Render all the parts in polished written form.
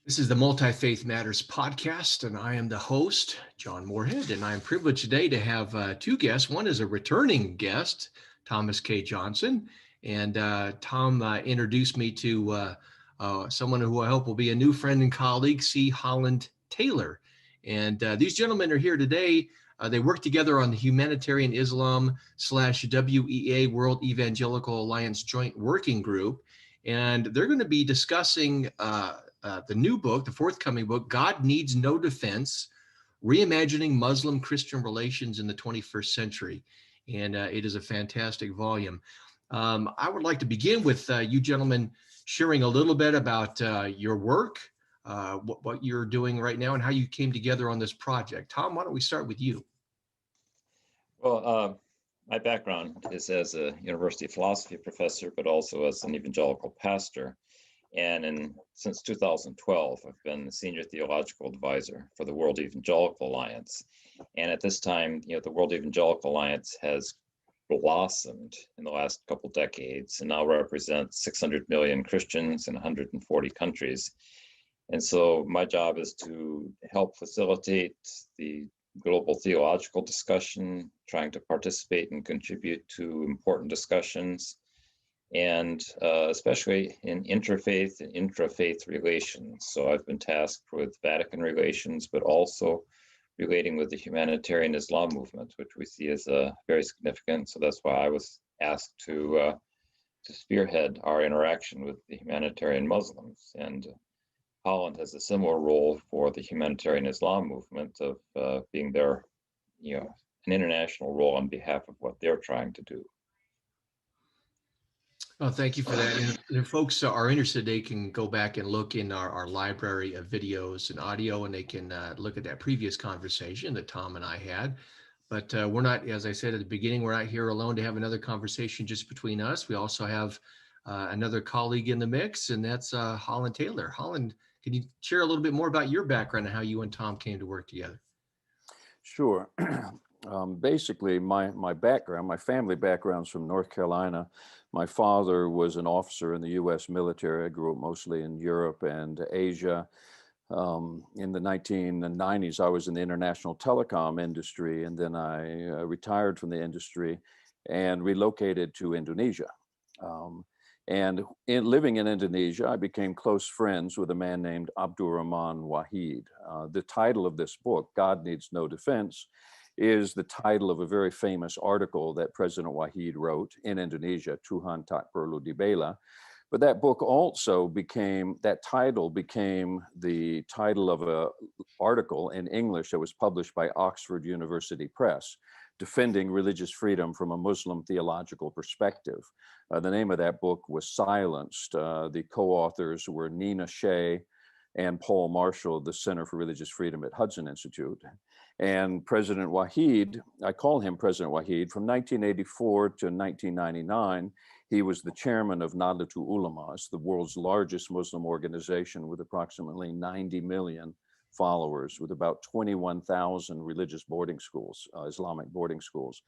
This is the Multi-Faith Matters podcast, and I am the host, John Moorhead, and I am privileged today to have two guests. One is a returning guest, Thomas K. Johnson, and Tom introduced me to someone who I hope will be a new friend and colleague, C. Holland Taylor. And these gentlemen are here today. They work together on the Humanitarian Islam / WEA World Evangelical Alliance Joint Working Group, and they're going to be discussing the new book, the forthcoming book, God Needs No Defense, Reimagining Muslim-Christian Relations in the 21st Century. And it is a fantastic volume. I would like to begin with you gentlemen sharing a little bit about your work, what you're doing right now, and how you came together on this project. Tom, why don't we start with you? Well, my background is as a university philosophy professor, but also as an evangelical pastor. And since 2012, I've been the Senior Theological Advisor for the World Evangelical Alliance. And at this time, the World Evangelical Alliance has blossomed in the last couple decades and now represents 600 million Christians in 140 countries. And so my job is to help facilitate the global theological discussion, trying to participate and contribute to important discussions, and especially in interfaith and intrafaith relations. So I've been tasked with Vatican relations, but also relating with the Humanitarian Islam movement, which we see as very significant. So that's why I was asked to spearhead our interaction with the humanitarian Muslims. And Holland has a similar role for the Humanitarian Islam movement of being their, an international role on behalf of what they're trying to do. Oh, thank you for that. And if folks are interested, they can go back and look in our library of videos and audio, and they can look at that previous conversation that Tom and I had. But we're not, as I said at the beginning, we're not here alone to have another conversation just between us. We also have another colleague in the mix, and that's Holland Taylor. Holland, can you share a little bit more about your background and how you and Tom came to work together? Sure. Basically, my background, my family background's from North Carolina. My father was an officer in the U.S. military. I grew up mostly in Europe and Asia. In the 1990s, I was in the international telecom industry, and then I retired from the industry and relocated to Indonesia. And living in Indonesia, I became close friends with a man named Abdurrahman Wahid. The title of this book, God Needs No Defense, is the title of a very famous article that President Wahid wrote in Indonesia, Tuhan Tak Perlu Dibela. But that book also that title became the title of an article in English that was published by Oxford University Press, defending religious freedom from a Muslim theological perspective. The name of that book was Silenced. The co-authors were Nina Shea and Paul Marshall, the Center for Religious Freedom at Hudson Institute. And President Wahid, I call him President Wahid, from 1984 to 1999, he was the chairman of Nahdlatul Ulama. It's the world's largest Muslim organization with approximately 90 million followers, with about 21,000 religious boarding schools, Islamic boarding schools.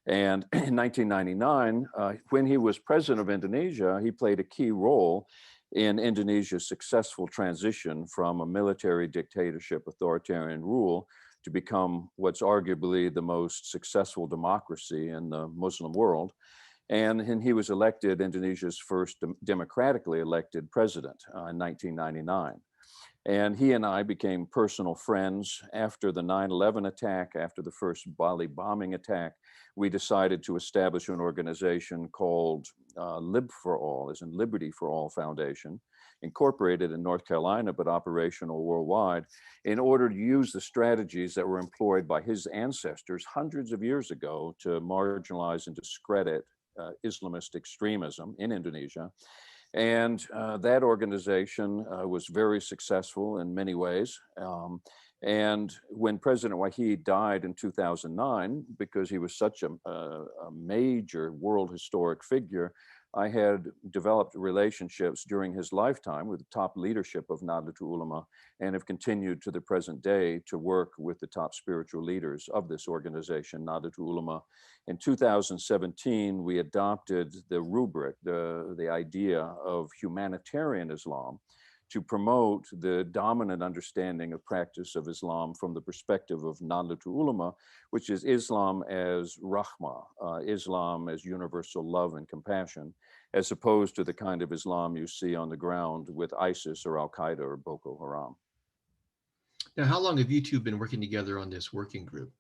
And in 1999, when he was president of Indonesia, he played a key role in Indonesia's successful transition from a military dictatorship, authoritarian rule, to become what's arguably the most successful democracy in the Muslim world. And he was elected Indonesia's first democratically elected president in 1999. And he and I became personal friends after the 9/11 attack, after the first Bali bombing attack. We decided to establish an organization called LibForAll, as in Liberty for All Foundation, incorporated in North Carolina, but operational worldwide, in order to use the strategies that were employed by his ancestors hundreds of years ago to marginalize and discredit Islamist extremism in Indonesia. And that organization was very successful in many ways. And when President Wahid died in 2009, because he was such a major world historic figure, I had developed relationships during his lifetime with the top leadership of Nahdlatul Ulama, and have continued to the present day to work with the top spiritual leaders of this organization, Nahdlatul Ulama. In 2017, we adopted the rubric, the idea of humanitarian Islam, to promote the dominant understanding of practice of Islam from the perspective of Nahdlatul Ulama, which is Islam as Rahmah, Islam as universal love and compassion, as opposed to the kind of Islam you see on the ground with ISIS or Al-Qaeda or Boko Haram. Now, how long have you two been working together on this working group?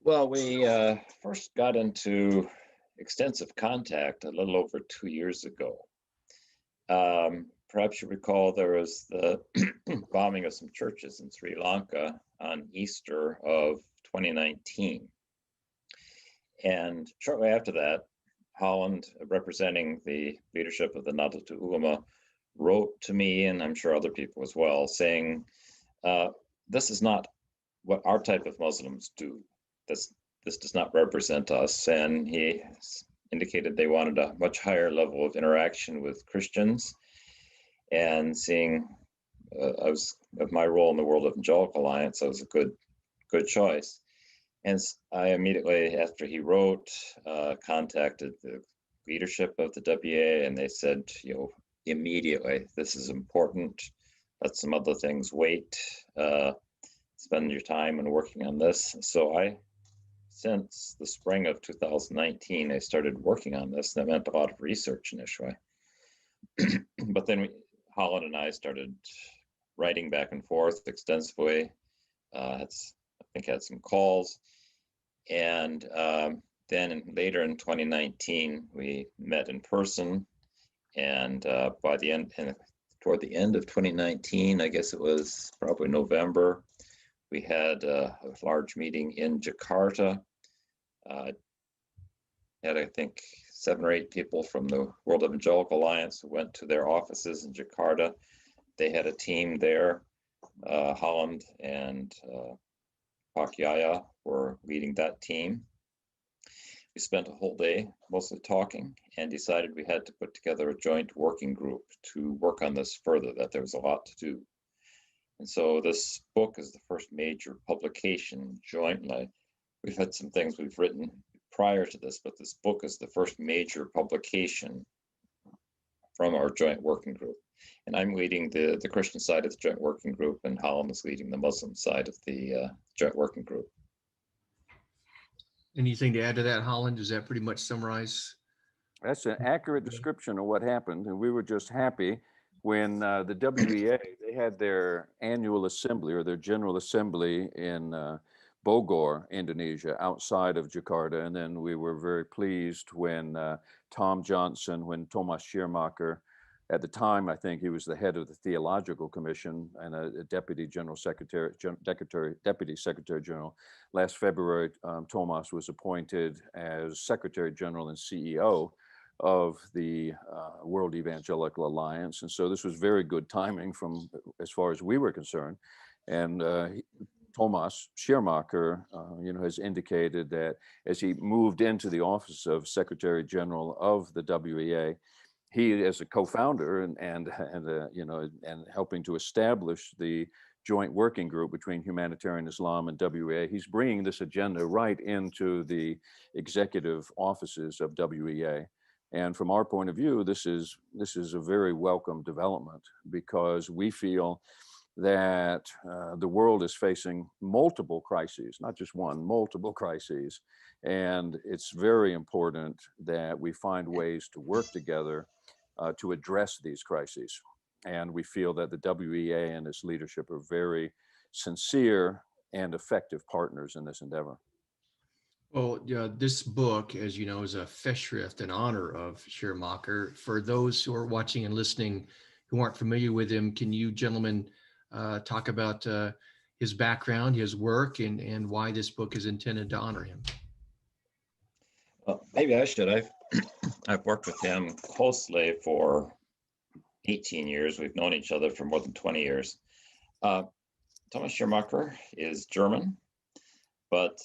Well, we first got into extensive contact a little over 2 years ago. Perhaps you recall there was the bombing of some churches in Sri Lanka on Easter of 2019. And shortly after that, Holland, representing the leadership of the Nahdlatul Ulama, wrote to me, and I'm sure other people as well, saying, this is not what our type of Muslims do. This does not represent us. And he indicated they wanted a much higher level of interaction with Christians, and seeing of my role in the World Evangelical Alliance, that was a good choice. And I immediately, after he wrote, contacted the leadership of the WEA, and they said, immediately, this is important. Let some other things wait. Spend your time and working on this. So since the spring of 2019, I started working on this. That meant a lot of research initially. But then Holland and I started writing back and forth extensively. I think had some calls. And then later in 2019, we met in person. And toward the end of 2019, I guess it was probably November, we had a large meeting in Jakarta. Had, I think, 7 or 8 people from the World Evangelical Alliance who went to their offices in Jakarta. They had a team there. Holland and Pak Yaya were leading that team. We spent a whole day mostly talking and decided we had to put together a joint working group to work on this further, that there was a lot to do. And so this book is the first major publication jointly. We've had some things we've written prior to this, but this book is the first major publication from our joint working group. And I'm leading the Christian side of the joint working group, and Holland is leading the Muslim side of the joint working group. Anything to add to that, Holland? Does that pretty much summarize? That's an accurate description of what happened. And we were just happy when the WEA, they had their annual assembly or their general assembly in Bogor, Indonesia, outside of Jakarta. And then we were very pleased when Tom Johnson, when Thomas Schirrmacher, at the time, I think he was the head of the Theological Commission and a Deputy Secretary General. Last February, Thomas was appointed as Secretary General and CEO of the World Evangelical Alliance. And so this was very good timing from as far as we were concerned. And Thomas Schirrmacher, has indicated that as he moved into the office of Secretary General of the WEA, he, as a co-founder and helping to establish the joint working group between Humanitarian Islam and WEA, he's bringing this agenda right into the executive offices of WEA. And from our point of view, this is a very welcome development, because we feel that the world is facing multiple crises, not just one, multiple crises. And it's very important that we find ways to work together to address these crises. And we feel that the WEA and its leadership are very sincere and effective partners in this endeavor. Well, this book, as you know, is a Festschrift in honor of Schirrmacher. For those who are watching and listening who aren't familiar with him, can you gentlemen talk about his background, his work, and why this book is intended to honor him? Well, maybe I should. I've worked with him closely for 18 years. We've known each other for more than 20 years. Thomas Schirrmacher is German, but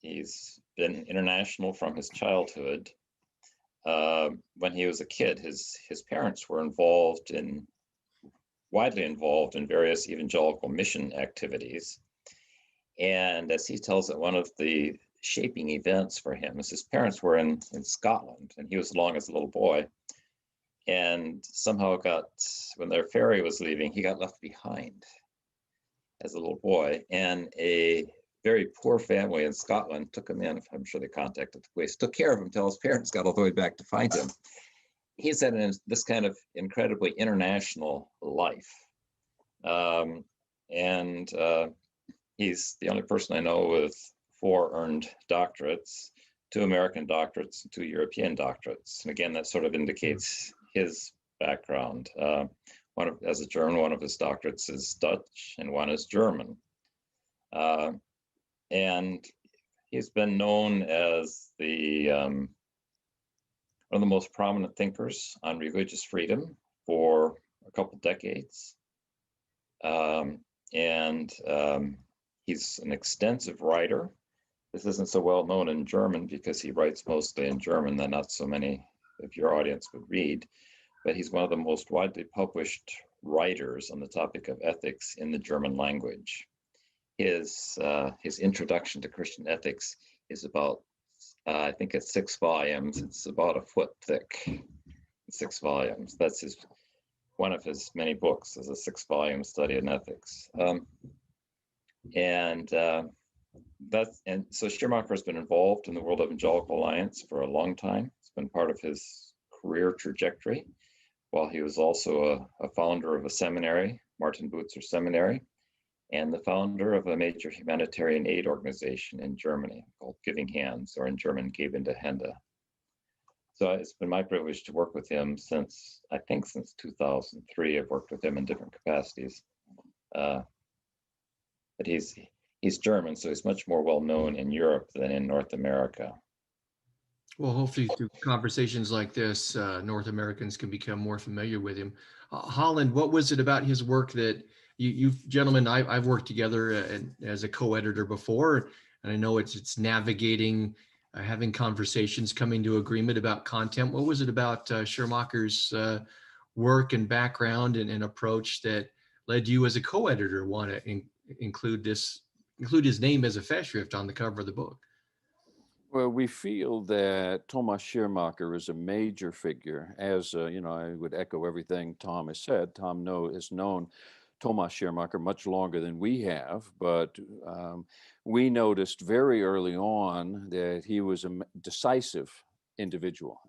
he's been international from his childhood. When he was a kid, his parents were widely involved in various evangelical mission activities. And as he tells it, one of the shaping events for him is his parents were in Scotland, and he was along as a little boy. and somehow when their ferry was leaving, he got left behind as a little boy, and a very poor family in Scotland took him in. I'm sure they contacted the police, took care of him until his parents got all the way back to find him. He's had this kind of incredibly international life. And he's the only person I know with 4 earned doctorates, 2 American doctorates, and 2 European doctorates. And again, that sort of indicates his background. As a German, one of his doctorates is Dutch and one is German. And he's been known as one of the most prominent thinkers on religious freedom for a couple decades. He's an extensive writer. This isn't so well known in German because he writes mostly in German that not so many of your audience would read, but he's one of the most widely published writers on the topic of ethics in the German language. His introduction to Christian ethics is about, I think it's 6 volumes. It's about a foot thick, 6 volumes. That's one of his many books is a 6-volume study in ethics. So Schirrmacher has been involved in the World Evangelical Alliance for a long time. It's been part of his career trajectory, while he was also a founder of a seminary, Martin Bucer Seminary, and the founder of a major humanitarian aid organization in Germany called Giving Hands, or in German, Gebende Hände. So it's been my privilege to work with him since 2003. I've worked with him in different capacities. But he's German, so he's much more well known in Europe than in North America. Well, hopefully through conversations like this, North Americans can become more familiar with him. Holland, what was it about his work that you gentlemen, I've worked together as a co-editor before, and I know it's navigating, having conversations, coming to agreement about content. What was it about Schirrmacher's work and background and approach that led you as a co-editor want to include his name as a Festschrift on the cover of the book? Well, we feel that Thomas Schirrmacher is a major figure. As I would echo everything Tom has said. Tom has known Thomas Schirrmacher much longer than we have, but we noticed very early on that he was a decisive individual,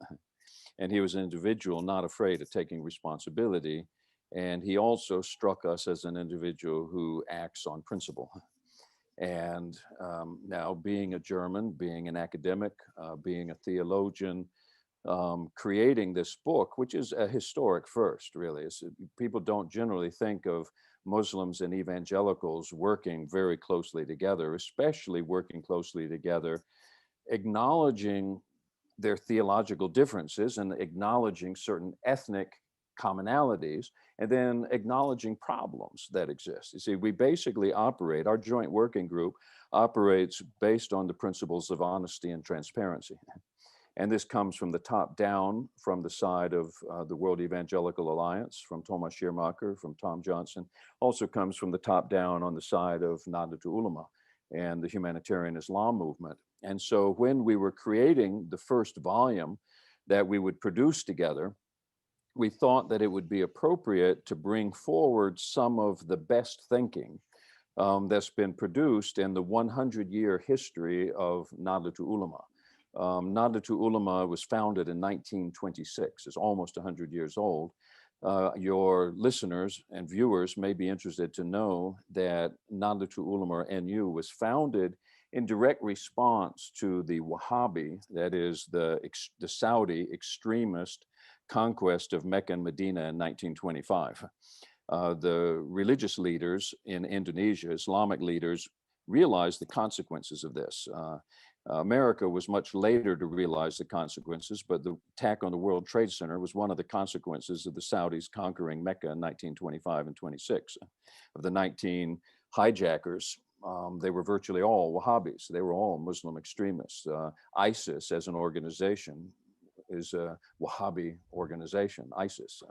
and he was an individual not afraid of taking responsibility. And he also struck us as an individual who acts on principle. And now, being a German, being an academic, being a theologian, creating this book, which is a historic first, really. People don't generally think of Muslims and evangelicals working very closely together, especially working closely together, acknowledging their theological differences and acknowledging certain ethnic commonalities, and then acknowledging problems that exist. You see, we basically operate, our joint working group operates based on the principles of honesty and transparency. And this comes from the top down, from the side of the World Evangelical Alliance, from Thomas Schirrmacher, from Tom Johnson, also comes from the top down on the side of Nahdlatul Ulama and the Humanitarian Islam movement. And so when we were creating the first volume that we would produce together, we thought that it would be appropriate to bring forward some of the best thinking that's been produced in the 100-year history of Nahdlatul Ulama. Nahdlatul Ulama was founded in 1926. It's almost 100 years old. Your listeners and viewers may be interested to know that Nahdlatul Ulama, NU, was founded in direct response to the Wahhabi, that is the Saudi extremist conquest of Mecca and Medina in 1925. The religious leaders in Indonesia, Islamic leaders, realized the consequences of this. America was much later to realize the consequences, but the attack on the World Trade Center was one of the consequences of the Saudis conquering Mecca in 1925 and 26. Of the 19 hijackers, they were virtually all Wahhabis. They were all Muslim extremists. ISIS as an organization is a Wahhabi organization, ISIS,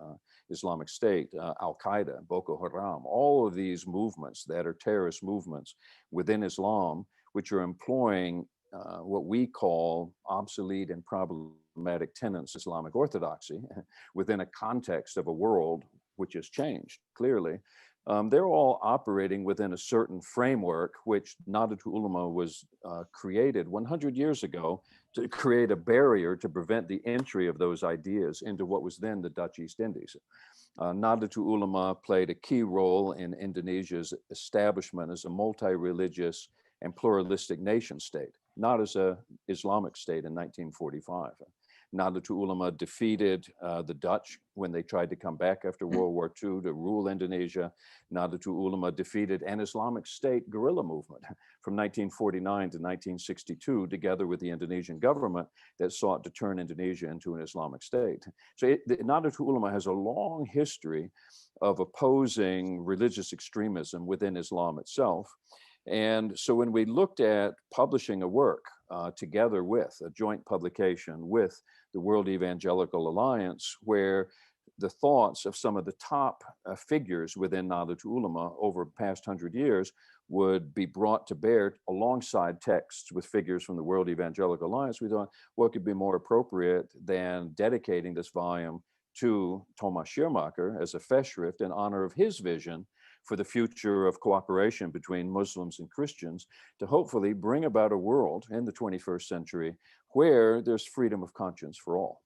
Islamic State, Al-Qaeda, Boko Haram, all of these movements that are terrorist movements within Islam, which are employing what we call obsolete and probably systematic tenets of Islamic orthodoxy within a context of a world which has changed clearly. They're all operating within a certain framework, which Nahdlatul Ulama was created 100 years ago to create a barrier to prevent the entry of those ideas into what was then the Dutch East Indies. Nahdlatul Ulama played a key role in Indonesia's establishment as a multi-religious and pluralistic nation state, not as an Islamic state in 1945. Nahdlatul Ulama defeated the Dutch when they tried to come back after World War II to rule Indonesia. Nahdlatul Ulama defeated an Islamic State guerrilla movement from 1949 to 1962, together with the Indonesian government that sought to turn Indonesia into an Islamic state. So Nahdlatul Ulama has a long history of opposing religious extremism within Islam itself. And so when we looked at publishing a work together with a joint publication with the World Evangelical Alliance, where the thoughts of some of the top figures within Nahdlatul Ulama over the past 100 years would be brought to bear alongside texts with figures from the World Evangelical Alliance, we thought what could be more appropriate than dedicating this volume to Thomas Schirrmacher as a Festschrift in honor of his vision for the future of cooperation between Muslims and Christians, to hopefully bring about a world in the 21st century where there's freedom of conscience for all.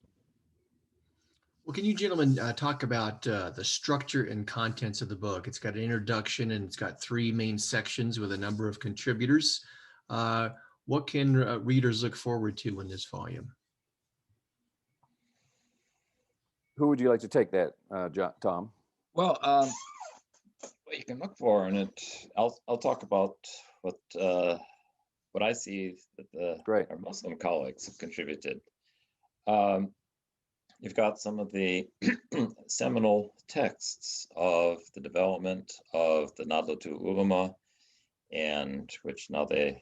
Well, can you gentlemen talk about the structure and contents of the book? It's got an introduction and it's got 3 main sections with a number of contributors. What can readers look forward to in this volume? Who would you like to take that, Tom? Well, what you can look for in it, I'll talk about what I see that our Muslim colleagues have contributed. You've got some of the seminal texts of the development of the Nahdlatul Ulama, and which now they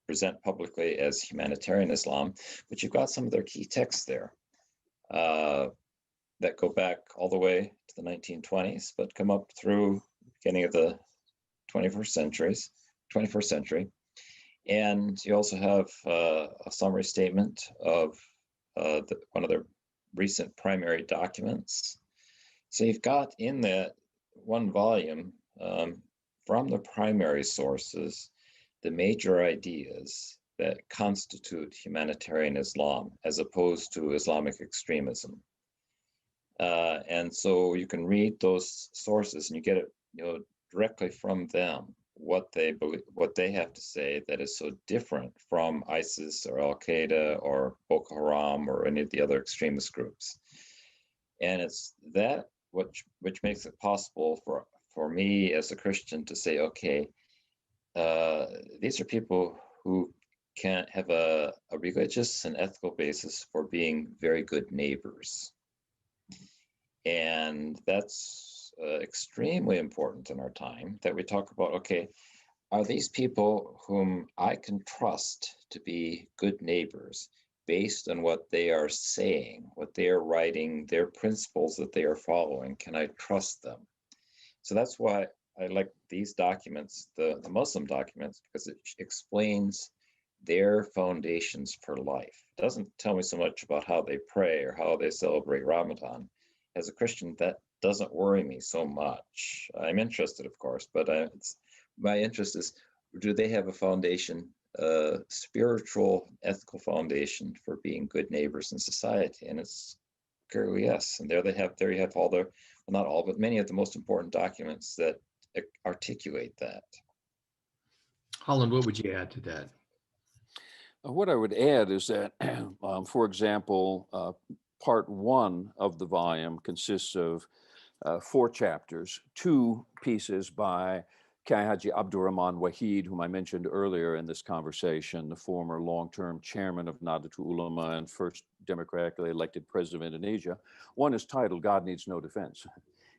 present publicly as Humanitarian Islam, but you've got some of their key texts there that go back all the way to the 1920s, but come up through the beginning of the 21st century. And you also have a summary statement of one of their recent primary documents. So you've got in that one volume, from the primary sources, the major ideas that constitute humanitarian Islam as opposed to Islamic extremism. And so you can read those sources and you get it directly from them, what they believe, what they have to say that is so different from ISIS or Al-Qaeda or Boko Haram or any of the other extremist groups. And it's that which makes it possible for me as a Christian to say, okay, these are people who can have a religious and ethical basis for being very good neighbors. And that's extremely important in our time, that we talk about, okay, are these people whom I can trust to be good neighbors based on what they are saying, what they are writing, their principles that they are following? Can I trust them? So that's why I like these documents, the Muslim documents, because it explains their foundations for life. It doesn't tell me so much about how they pray or how they celebrate Ramadan. As a Christian, that doesn't worry me so much. I'm interested, of course, but my interest is, do they have a foundation, spiritual, ethical foundation for being good neighbors in society? And it's clearly yes. And there you have all their, well, not all, but many of the most important documents that articulate that. Holland, what would you add to that? What I would add is that, for example, part 1 of the volume consists of 4 chapters, 2 pieces by Kiai Haji Abdurrahman Wahid, whom I mentioned earlier in this conversation, the former long-term chairman of Nahdlatul Ulama and first democratically elected president of Indonesia. One is titled God Needs No Defense.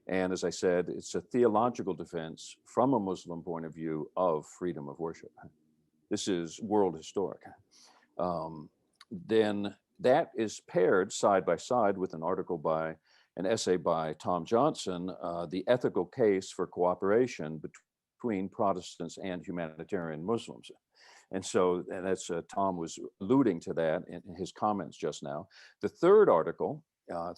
And as I said, it's a theological defense from a Muslim point of view of freedom of worship. This is world historic. Then that is paired side by side with an essay by Tom Johnson, The Ethical Case for Cooperation Between Protestants and Humanitarian Muslims. And so, and that's Tom was alluding to that in his comments just now. The third article,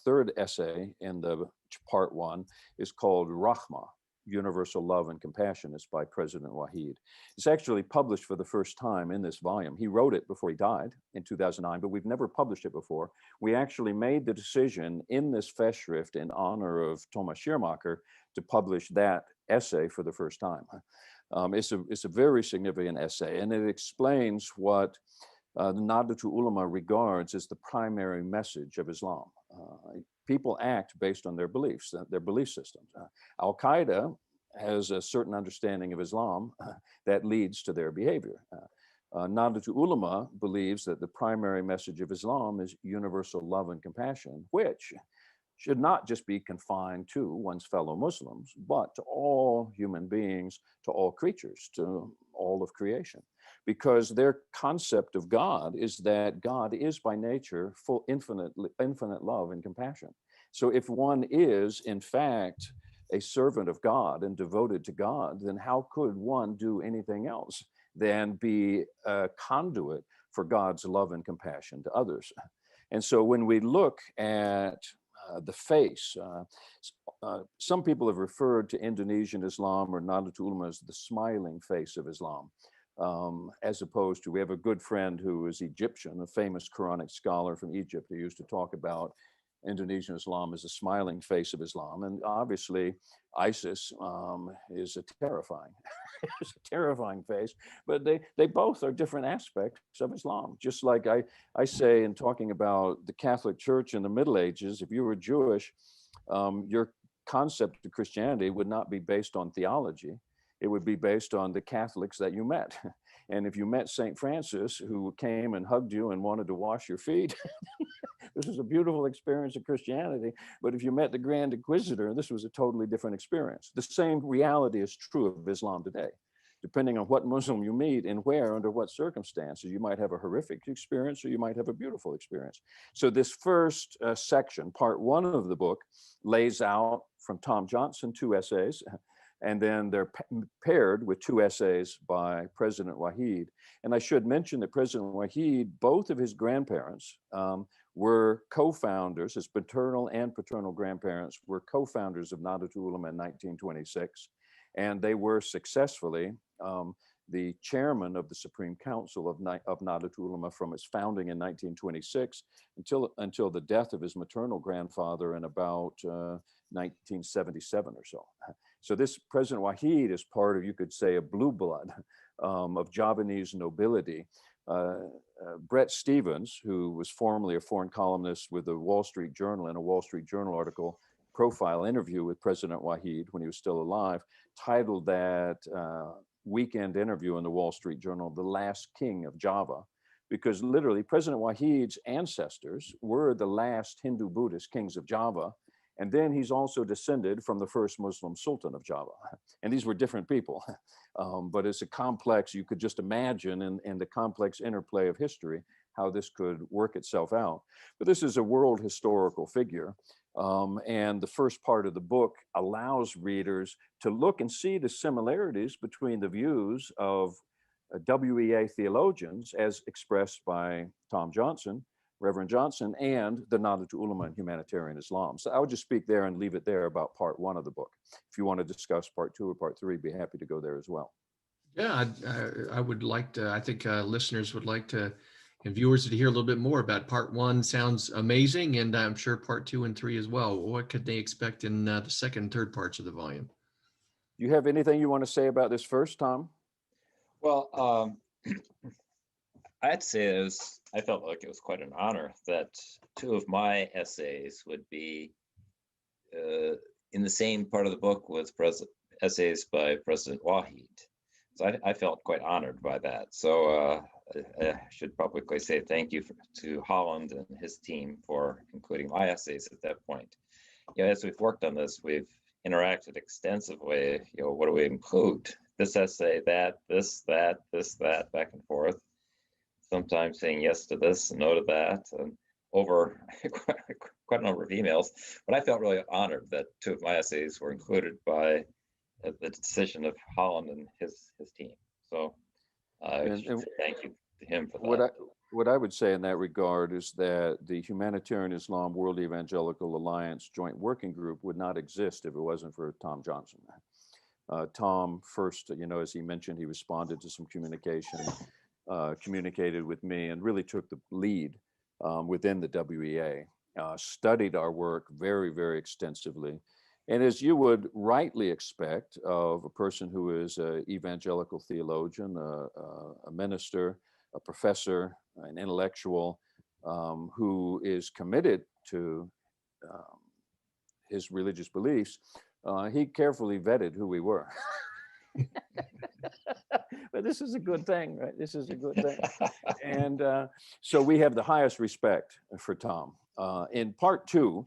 third essay in the part one is called Rahmah, Universal Love and Compassion. It's by President Wahid. It's actually published for the first time in this volume. He wrote it before he died in 2009, but we've never published it before. We actually made the decision in this Festschrift in honor of Thomas Schirrmacher to publish that essay for the first time. It's a very significant essay, and it explains what the Nahdlatul Ulama regards as the primary message of Islam. People act based on their beliefs, their belief systems. Al-Qaeda has a certain understanding of Islam that leads to their behavior. Nahdlatul Ulama believes that the primary message of Islam is universal love and compassion, which should not just be confined to one's fellow Muslims, but to all human beings, to all creatures, to all of creation. Because their concept of God is that God is by nature full, infinite love and compassion. So if one is, in fact, a servant of God and devoted to God, then how could one do anything else than be a conduit for God's love and compassion to others? And so when we look at the face, some people have referred to Indonesian Islam or Nahdlatul Ulama as the smiling face of Islam. As opposed to, we have a good friend who is Egyptian, a famous Quranic scholar from Egypt, who used to talk about Indonesian Islam as the smiling face of Islam. And obviously ISIS is a terrifying, it's a terrifying face, but they both are different aspects of Islam. Just like I say in talking about the Catholic Church in the Middle Ages, if you were Jewish, your concept of Christianity would not be based on theology. It would be based on the Catholics that you met. And if you met St. Francis, who came and hugged you and wanted to wash your feet, this was a beautiful experience of Christianity. But if you met the Grand Inquisitor, this was a totally different experience. The same reality is true of Islam today. Depending on what Muslim you meet and where, under what circumstances, you might have a horrific experience or you might have a beautiful experience. So this first section, part one of the book, lays out from Tom Johnson 2 essays, and then they're paired with 2 essays by President Wahid. And I should mention that President Wahid, both of his grandparents were co-founders, his paternal and paternal grandparents were co-founders of Nahdlatul Ulama in 1926. And they were successfully the chairman of the Supreme Council of Nahdlatul Ulama from its founding in 1926 until the death of his maternal grandfather in about 1977 or so. So this President Wahid is part of, you could say, a blue blood of Javanese nobility. Brett Stevens, who was formerly a foreign columnist with the Wall Street Journal, in a Wall Street Journal article, profile interview with President Wahid when he was still alive, titled that weekend interview in the Wall Street Journal, "The Last King of Java," because literally President Wahid's ancestors were the last Hindu Buddhist kings of Java. And then he's also descended from the first Muslim Sultan of Java. And these were different people, but it's a complex, you could just imagine in the complex interplay of history, how this could work itself out. But this is a world historical figure. And the first part of the book allows readers to look and see the similarities between the views of WEA theologians as expressed by Tom Johnson, Reverend Johnson, and the Nahdlatul Ulama and Humanitarian Islam. So I would just speak there and leave it there about part one of the book. If you want to discuss part 2 or part 3, be happy to go there as well. Yeah, I would like to, I think listeners would like to, and viewers to hear a little bit more about part 1. Sounds amazing, and I'm sure part 2 and 3 as well. What could they expect in the second and third parts of the volume? Do you have anything you want to say about this first, Tom? Well, I'd say I felt like it was quite an honor that 2 of my essays would be in the same part of the book with essays by President Wahid. So I felt quite honored by that. So I should probably say thank you to Holland and his team for including my essays at that point. As we've worked on this, we've interacted extensively. What do we include? This essay, that, this, that, back and forth. Sometimes saying yes to this and no to that, and over quite a number of emails. But I felt really honored that 2 of my essays were included by the decision of Holland and his team. So Thank you to him for what that. what I would say in that regard is that the Humanitarian Islam World Evangelical Alliance Joint Working Group would not exist if it wasn't for Tom Johnson. Tom first, as he mentioned, he responded to some communication, communicated with me, and really took the lead within the WEA, studied our work very, very extensively. And as you would rightly expect of a person who is an evangelical theologian, a minister, a professor, an intellectual, who is committed to his religious beliefs, he carefully vetted who we were. But this is a good thing, right? This is a good thing. And so we have the highest respect for Tom. In part two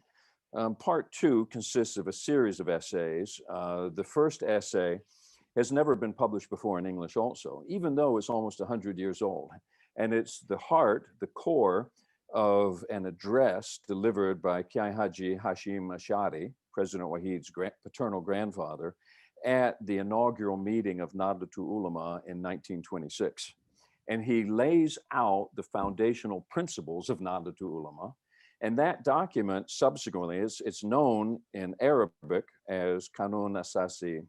consists of a series of essays. The first essay has never been published before in English also, even though it's almost 100 years old. And it's the heart, the core of an address delivered by Kiai Haji Hashim Ashari, President Wahid's paternal grandfather, at the inaugural meeting of Nahdlatul Ulama in 1926. And he lays out the foundational principles of Nahdlatul Ulama. And that document subsequently, it's known in Arabic as Kanun Asasi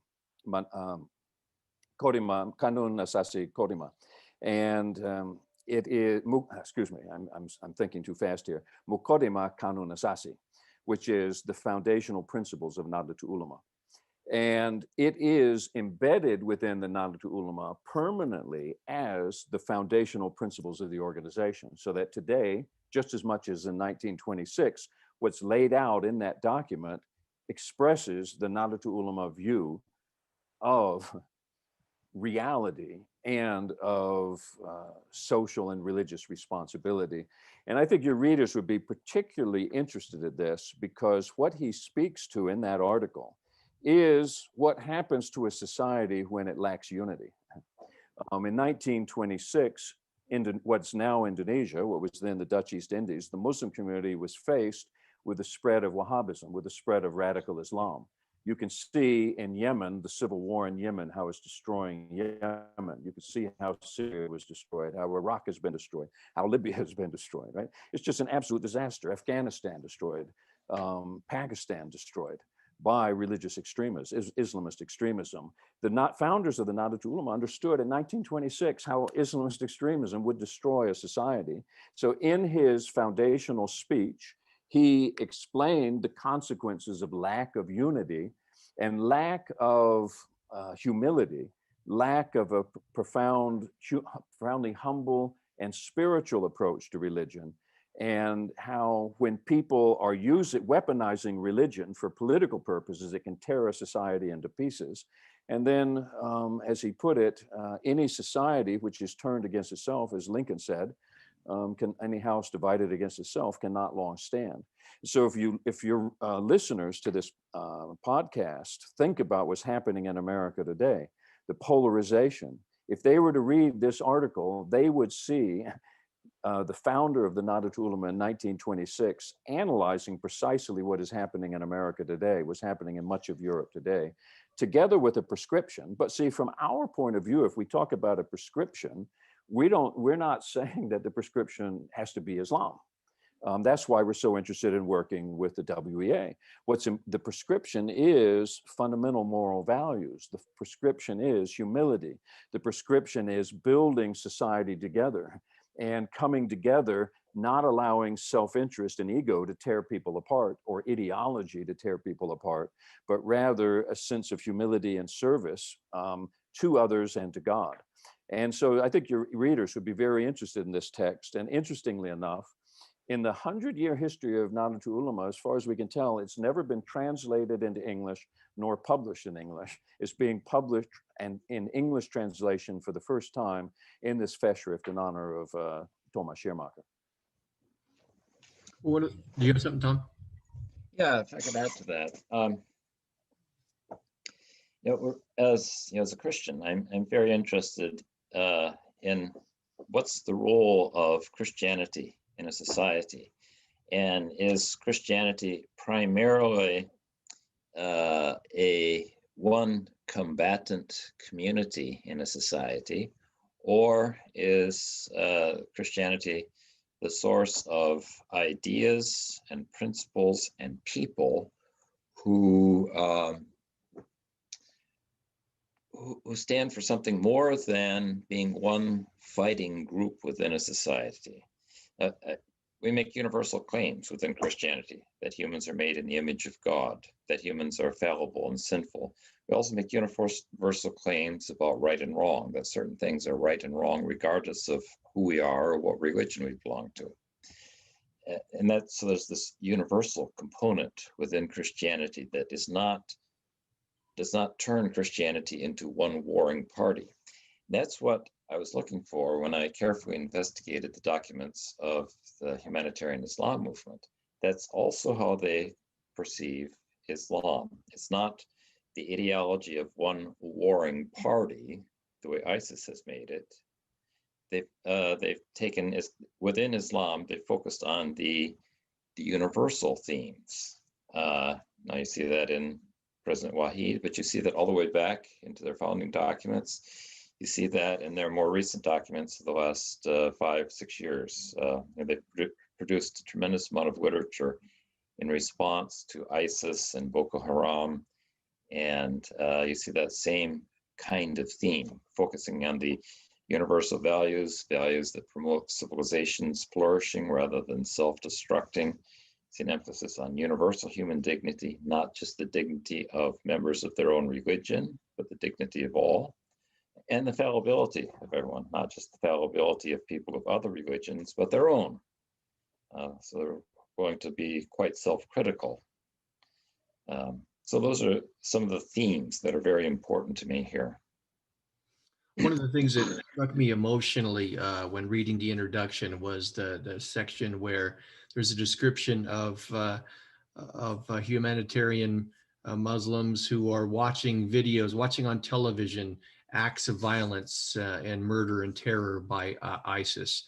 Kodima, Kanun Asasi Kodima. And it is, excuse me, I'm thinking too fast here. Mukodima Kanun Asasi, which is the foundational principles of Nahdlatul Ulama. And it is embedded within the Nahdlatul Ulama permanently as the foundational principles of the organization. So that today, just as much as in 1926, what's laid out in that document expresses the Nahdlatul Ulama view of reality and of social and religious responsibility. And I think your readers would be particularly interested in this because what he speaks to in that article is what happens to a society when it lacks unity. In 1926, in what's now Indonesia, what was then the Dutch East Indies, the Muslim community was faced with the spread of Wahhabism, with the spread of radical Islam. You can see in Yemen, the civil war in Yemen, how it's destroying Yemen. You can see how Syria was destroyed, how Iraq has been destroyed, how Libya has been destroyed, right? It's just an absolute disaster. Afghanistan destroyed, Pakistan destroyed by religious extremism, Islamist extremism. The founders of the Nahdlatul Ulama understood in 1926 how Islamist extremism would destroy a society. So in his foundational speech, he explained the consequences of lack of unity and lack of humility, lack of a profoundly humble and spiritual approach to religion, and how when people are weaponizing religion for political purposes, it can tear a society into pieces. And then, as he put it, any society which is turned against itself, as Lincoln said, any house divided against itself cannot long stand. So if your listeners to this podcast think about what's happening in America today, the polarization, if they were to read this article, they would see the founder of the Nahdlatul Ulama in 1926 analyzing precisely what is happening in America today, what's happening in much of Europe today, together with a prescription. But see, from our point of view, if we talk about a prescription, we're not saying that the prescription has to be Islam. That's why we're so interested in working with the WEA. The prescription is fundamental moral values. The prescription is humility. The prescription is building society together and coming together, not allowing self-interest and ego to tear people apart or ideology to tear people apart, but rather a sense of humility and service to others and to God. And so I think your readers would be very interested in this text. And interestingly enough, in the 100-year history of Nahdlatul Ulama, as far as we can tell, it's never been translated into English nor published in English. It's being published and in English translation for the first time in this Festschrift in honor of Thomas Schirrmacher. Do you have something, Tom? Yeah, if I could add to that. As a Christian, I'm very interested in what's the role of Christianity in a society, and is Christianity primarily a one combatant community in a society, Or is Christianity the source of ideas and principles and people who stand for something more than being one fighting group within a society? We make universal claims within Christianity that humans are made in the image of God, that humans are fallible and sinful. We also make universal claims about right and wrong, that certain things are right and wrong regardless of who we are or what religion we belong to. And so there's this universal component within Christianity that does not turn Christianity into one warring party. That's what I was looking for when I carefully investigated the documents of the Humanitarian Islam movement. That's also how they perceive Islam. It's not the ideology of one warring party, the way ISIS has made it. They've taken, within Islam, they focused on the universal themes. Now you see that in President Wahid, but you see that all the way back into their founding documents. You see that in their more recent documents of the last 5-6 years. They've produced a tremendous amount of literature in response to ISIS and Boko Haram. And you see that same kind of theme, focusing on the universal values that promote civilization's flourishing rather than self-destructing. See an emphasis on universal human dignity, not just the dignity of members of their own religion, but the dignity of all. And the fallibility of everyone, not just the fallibility of people of other religions, but their own. So they're going to be quite self-critical. So those are some of the themes that are very important to me here. One of the things that struck me emotionally when reading the introduction was the section where there's a description of humanitarian Muslims who are watching on television, acts of violence and murder and terror by ISIS.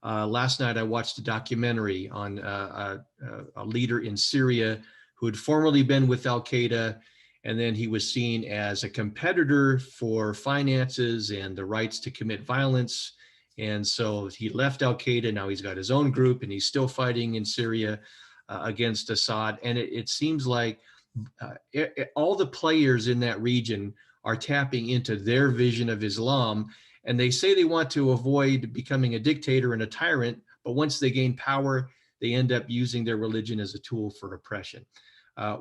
Last night I watched a documentary on a leader in Syria who had formerly been with Al-Qaeda, and then he was seen as a competitor for finances and the rights to commit violence. And so he left Al-Qaeda, now he's got his own group and he's still fighting in Syria against Assad. And it seems like all the players in that region are tapping into their vision of Islam. And they say they want to avoid becoming a dictator and a tyrant, but once they gain power, they end up using their religion as a tool for oppression.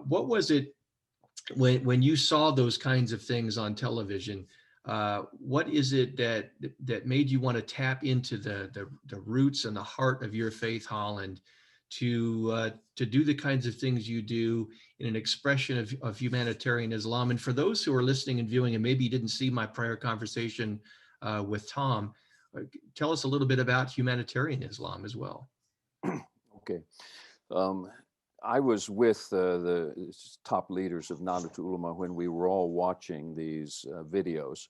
What was it when you saw those kinds of things on television? What is it that made you want to tap into the roots and the heart of your faith, Holland, to do the kinds of things you do in an expression of humanitarian Islam? And for those who are listening and viewing and maybe didn't see my prior conversation with Tom, tell us a little bit about humanitarian Islam as well. Okay. I was with the top leaders of Nahdlatul Ulama when we were all watching these videos.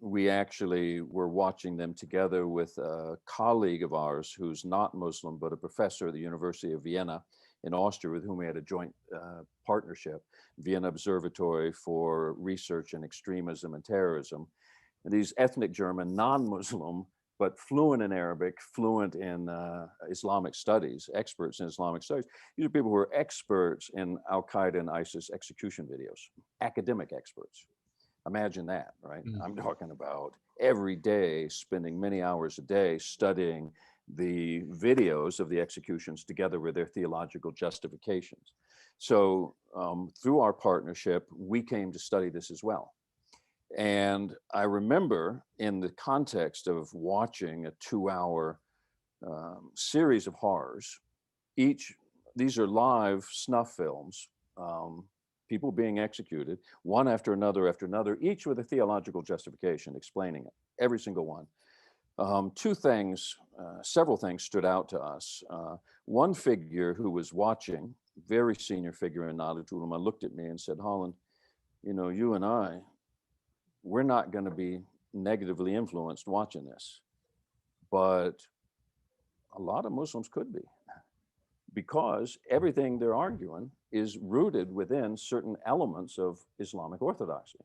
We actually were watching them together with a colleague of ours who's not Muslim, but a professor at the University of Vienna in Austria, with whom we had a joint partnership, Vienna Observatory for Research in Extremism and Terrorism. And these ethnic German, non-Muslim, but fluent in Arabic, fluent in Islamic studies, experts in Islamic studies. These are people who are experts in Al-Qaeda and ISIS execution videos, academic experts. Imagine that, right? Mm-hmm. I'm talking about every day, spending many hours a day studying the videos of the executions together with their theological justifications. So through our partnership, we came to study this as well. And I remember in the context of watching a 2-hour series of horrors, these are live snuff films, people being executed, one after another, each with a theological justification explaining it, every single one. Several things stood out to us. One figure who was watching, very senior figure in Nahdlatul Ulama, looked at me and said, "Holland, you and I, we're not going to be negatively influenced watching this, but a lot of Muslims could be, because everything they're arguing is rooted within certain elements of Islamic orthodoxy."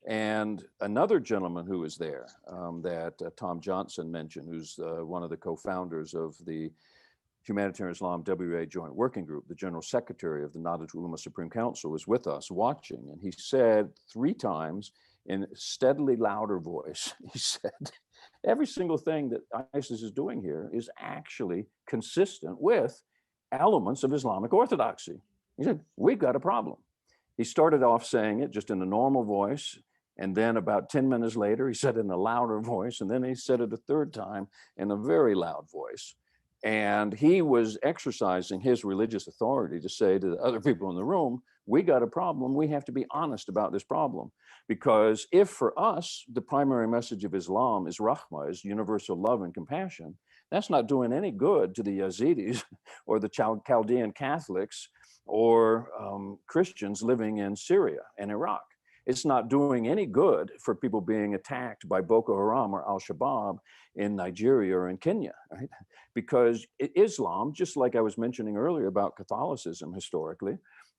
And another gentleman who was there that Tom Johnson mentioned, who's one of the co-founders of the Humanitarian Islam WEA Joint Working Group, the General Secretary of the Nahdlatul Ulama Supreme Council, was with us watching. And he said 3 times in steadily louder voice, he said, every single thing that ISIS is doing here is actually consistent with elements of Islamic orthodoxy. He said, we've got a problem. He started off saying it just in a normal voice. And then about 10 minutes later, he said it in a louder voice. And then he said it a 3rd time in a very loud voice. And he was exercising his religious authority to say to the other people in the room, we got a problem. We have to be honest about this problem. Because if for us, the primary message of Islam is Rahmah, is universal love and compassion, that's not doing any good to the Yazidis or the Chaldean Catholics or Christians living in Syria and Iraq. It's not doing any good for people being attacked by Boko Haram or Al-Shabaab in Nigeria or in Kenya, right? Because Islam, just like I was mentioning earlier about Catholicism historically,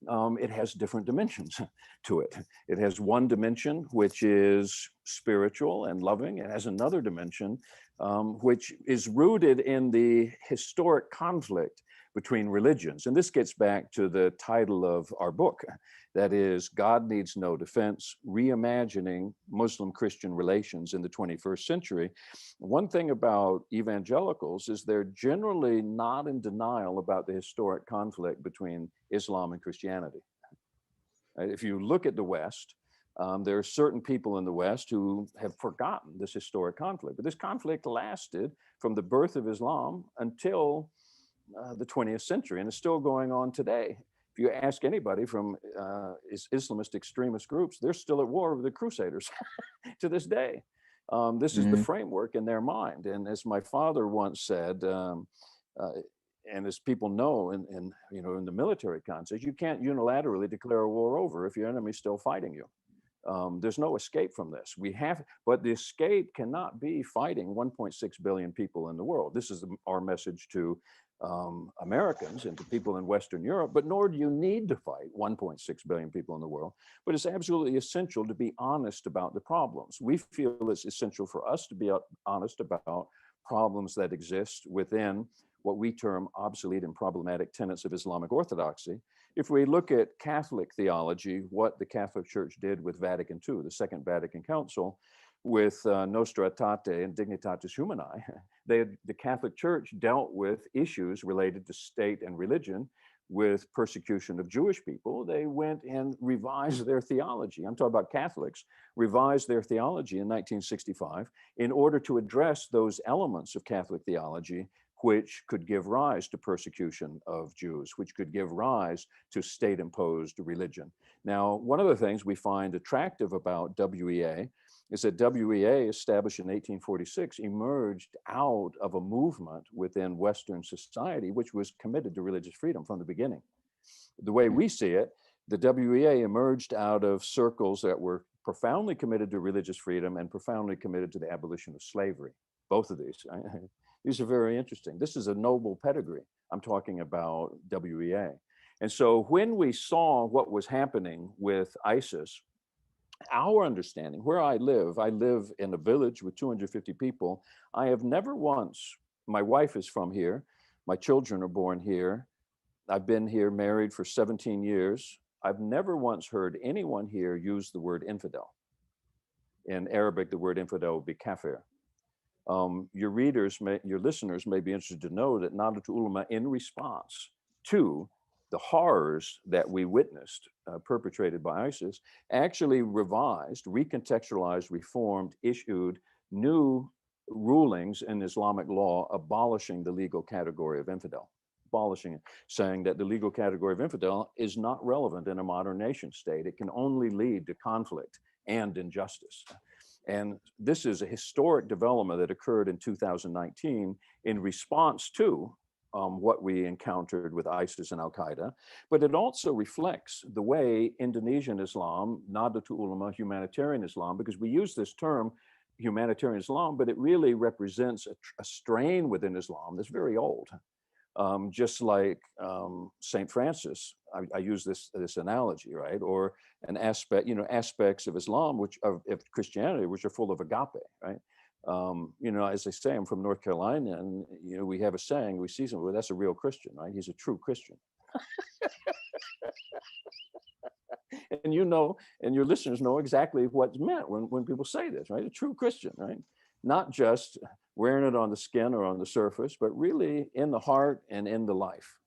it has different dimensions to it. It has one dimension, which is spiritual and loving. It has another dimension, which is rooted in the historic conflict between religions. And this gets back to the title of our book, that is, God Needs No Defense, Reimagining Muslim-Christian Relations in the 21st Century. One thing about evangelicals is they're generally not in denial about the historic conflict between Islam and Christianity. If you look at the West, there are certain people in the West who have forgotten this historic conflict, but this conflict lasted from the birth of Islam until the 20th century, and it's still going on today. If you ask anybody from Islamist extremist groups, they're still at war with the Crusaders to this day. This is the framework in their mind. And as my father once said, and as people know in the military context, you can't unilaterally declare a war over if your enemy's still fighting you. There's no escape from this. But the escape cannot be fighting 1.6 billion people in the world. This is our message to Americans and to people in Western Europe, but nor do you need to fight 1.6 billion people in the world. But it's absolutely essential to be honest about the problems. We feel it's essential for us to be honest about problems that exist within what we term obsolete and problematic tenets of Islamic orthodoxy. If we look at Catholic theology, what the Catholic Church did with Vatican II, the Second Vatican Council, with Nostra Aetate and Dignitatis Humanae, the Catholic Church dealt with issues related to state and religion, with persecution of Jewish people. They went and revised their theology. I'm talking about Catholics, revised their theology in 1965 in order to address those elements of Catholic theology which could give rise to persecution of Jews, which could give rise to state-imposed religion. Now, one of the things we find attractive about WEA is that WEA, established in 1846, emerged out of a movement within Western society which was committed to religious freedom from the beginning. The way we see it, the WEA emerged out of circles that were profoundly committed to religious freedom and profoundly committed to the abolition of slavery. Both of these are very interesting. This is a noble pedigree. I'm talking about WEA. And so when we saw what was happening with ISIS, our understanding, where I live in a village with 250 people. I have never once, my wife is from here, my children are born here. I've been here married for 17 years. I've never once heard anyone here use the word infidel. In Arabic, the word infidel would be kafir. Your listeners may be interested to know that Nahdlatul Ulama, in response to the horrors that we witnessed perpetrated by ISIS, actually revised, recontextualized, reformed, issued new rulings in Islamic law abolishing the legal category of infidel, abolishing it, saying that the legal category of infidel is not relevant in a modern nation state. It can only lead to conflict and injustice. And this is a historic development that occurred in 2019 in response to what we encountered with ISIS and Al-Qaeda, but it also reflects the way Indonesian Islam, Nahdlatul Ulama, Humanitarian Islam, because we use this term Humanitarian Islam, but it really represents a strain within Islam that's very old, just like Saint Francis. I use this analogy, right? Or an aspect, aspects of Islam, which of Christianity, which are full of agape, right? As I say, I'm from North Carolina, and we have a saying, we see someone, well, that's a real Christian, right? He's a true Christian. And and your listeners know exactly what's meant when people say this, right? A true Christian, right? Not just wearing it on the skin or on the surface, but really in the heart and in the life.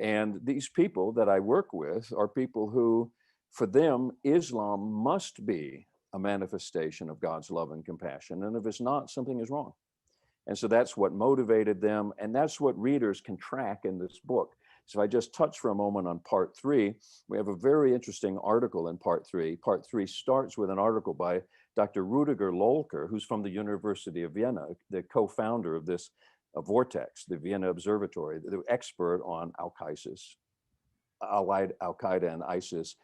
And these people that I work with are people who, for them, Islam must be a manifestation of God's love and compassion. And if it's not, something is wrong. And so that's what motivated them. And that's what readers can track in this book. So if I just touch for a moment on part 3, we have a very interesting article in part 3. Part 3 starts with an article by Dr. Rüdiger Lolker, who's from the University of Vienna, the co-founder of this Vortex, the Vienna Observatory, the expert on Al-Qaeda and ISIS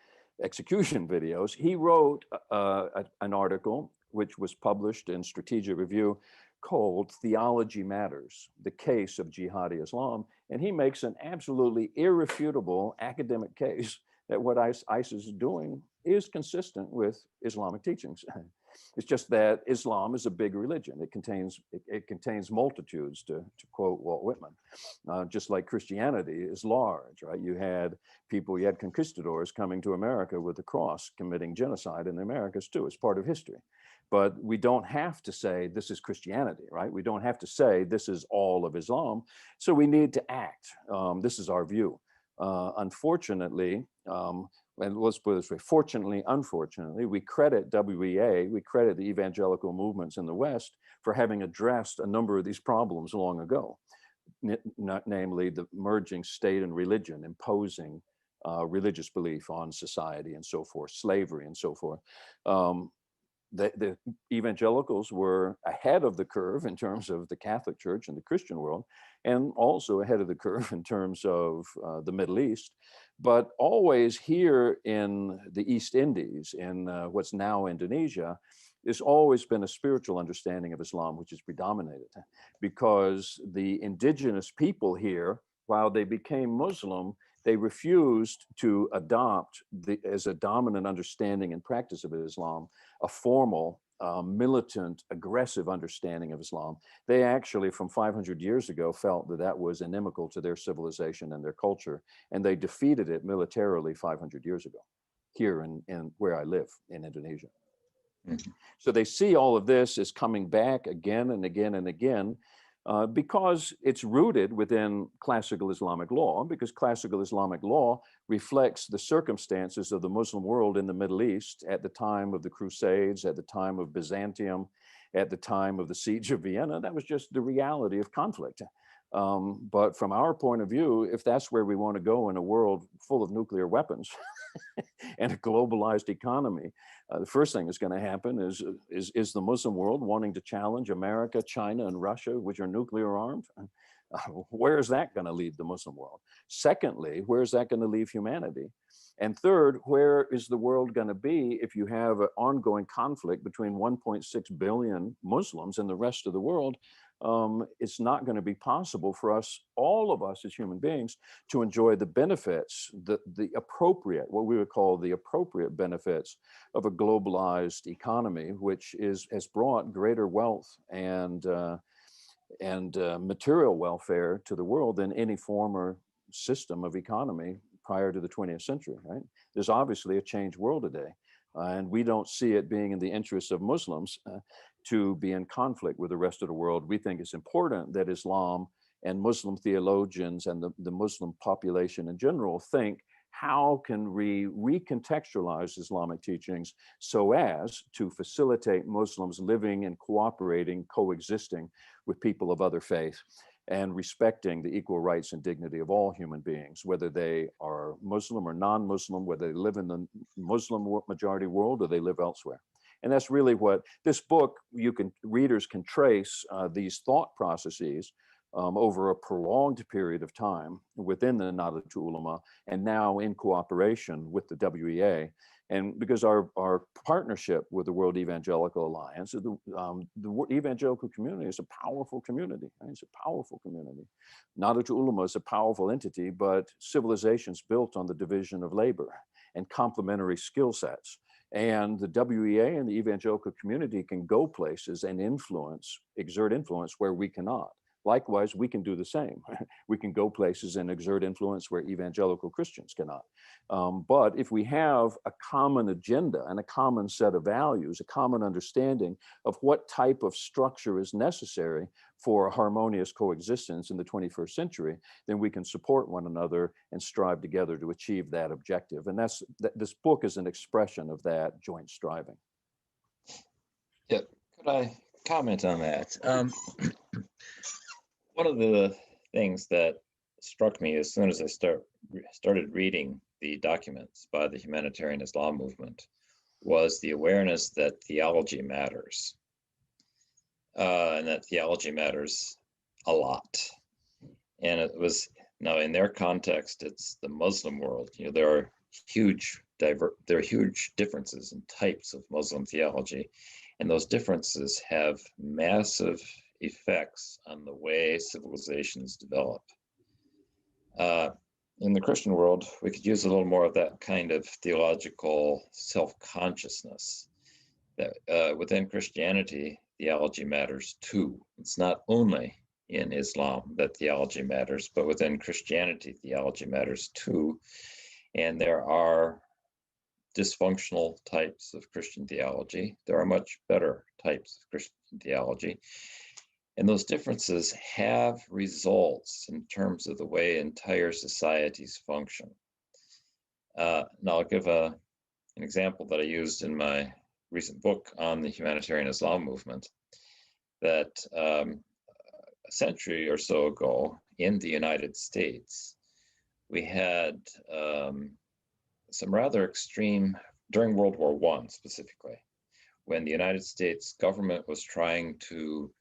execution videos. He wrote an article which was published in Strategic Review called Theology Matters, the Case of Jihadi Islam. And he makes an absolutely irrefutable academic case that what ISIS is doing is consistent with Islamic teachings. It's just that Islam is a big religion. It contains multitudes, to quote Walt Whitman, just like Christianity is large, right? You had conquistadors coming to America with the cross, committing genocide in the Americas too. It's part of history. But we don't have to say this is Christianity, right? We don't have to say this is all of Islam. So we need to act. This is our view. Unfortunately, and let's put it this way, fortunately, unfortunately, we credit WEA, we credit the evangelical movements in the West for having addressed a number of these problems long ago, namely the merging state and religion, imposing religious belief on society and so forth, slavery and so forth. The evangelicals were ahead of the curve in terms of the Catholic Church and the Christian world, and also ahead of the curve in terms of the Middle East, but always here in the East Indies, in what's now Indonesia, there's always been a spiritual understanding of Islam which has predominated, because the indigenous people here, while they became Muslim, they refused to adopt as a dominant understanding and practice of Islam, a formal, militant, aggressive understanding of Islam. They actually, from 500 years ago, felt that that was inimical to their civilization and their culture, and they defeated it militarily 500 years ago, here in where I live, in Indonesia. Mm-hmm. So they see all of this as coming back again and again and again, because it's rooted within classical Islamic law, because classical Islamic law reflects the circumstances of the Muslim world in the Middle East at the time of the Crusades, at the time of Byzantium, at the time of the Siege of Vienna. That was just the reality of conflict. But from our point of view, if that's where we want to go in a world full of nuclear weapons and a globalized economy, the first thing that's going to happen is the Muslim world wanting to challenge America, China, and Russia, which are nuclear armed. Where is that going to leave the Muslim world? Secondly, where is that going to leave humanity? And third, where is the world going to be if you have an ongoing conflict between 1.6 billion Muslims and the rest of the world? It's not going to be possible for us, all of us as human beings, to enjoy the benefits, the appropriate, what we would call the appropriate benefits of a globalized economy, which has brought greater wealth and material welfare to the world than any former system of economy prior to the 20th century, right? There's obviously a changed world today, and we don't see it being in the interests of Muslims to be in conflict with the rest of the world. We think it's important that Islam and Muslim theologians and the Muslim population in general think, how can we recontextualize Islamic teachings so as to facilitate Muslims living and cooperating, coexisting with people of other faiths, and respecting the equal rights and dignity of all human beings, whether they are Muslim or non-Muslim, whether they live in the Muslim majority world or they live elsewhere. And that's really what this book, readers can trace these thought processes over a prolonged period of time within the Nahdlatul Ulama, and now in cooperation with the WEA. And because our partnership with the World Evangelical Alliance, the evangelical community is a powerful community. Right? It's a powerful community. Nahdlatul Ulama is a powerful entity, but civilization's built on the division of labor and complementary skill sets. And the WEA and the evangelical community can go places and exert influence where we cannot. Likewise, we can do the same. We can go places and exert influence where evangelical Christians cannot. But if we have a common agenda and a common set of values, a common understanding of what type of structure is necessary for a harmonious coexistence in the 21st century, then we can support one another and strive together to achieve that objective. And this book is an expression of that joint striving. Yeah, could I comment on that? One of the things that struck me as soon as I started reading the documents by the Humanitarian Islam movement was the awareness that theology matters, and that theology matters a lot. And it was, now in their context, it's the Muslim world. There are huge differences in types of Muslim theology, and those differences have massive effects on the way civilizations develop. In the Christian world, we could use a little more of that kind of theological self-consciousness. That within Christianity, theology matters too. It's not only in Islam that theology matters, but within Christianity, theology matters too. And there are dysfunctional types of Christian theology. There are much better types of Christian theology. And those differences have results in terms of the way entire societies function. Now I'll give an example that I used in my recent book on the Humanitarian Islam movement, that a century or so ago in the United States, we had some rather extreme, during World War I specifically, when the United States government was trying to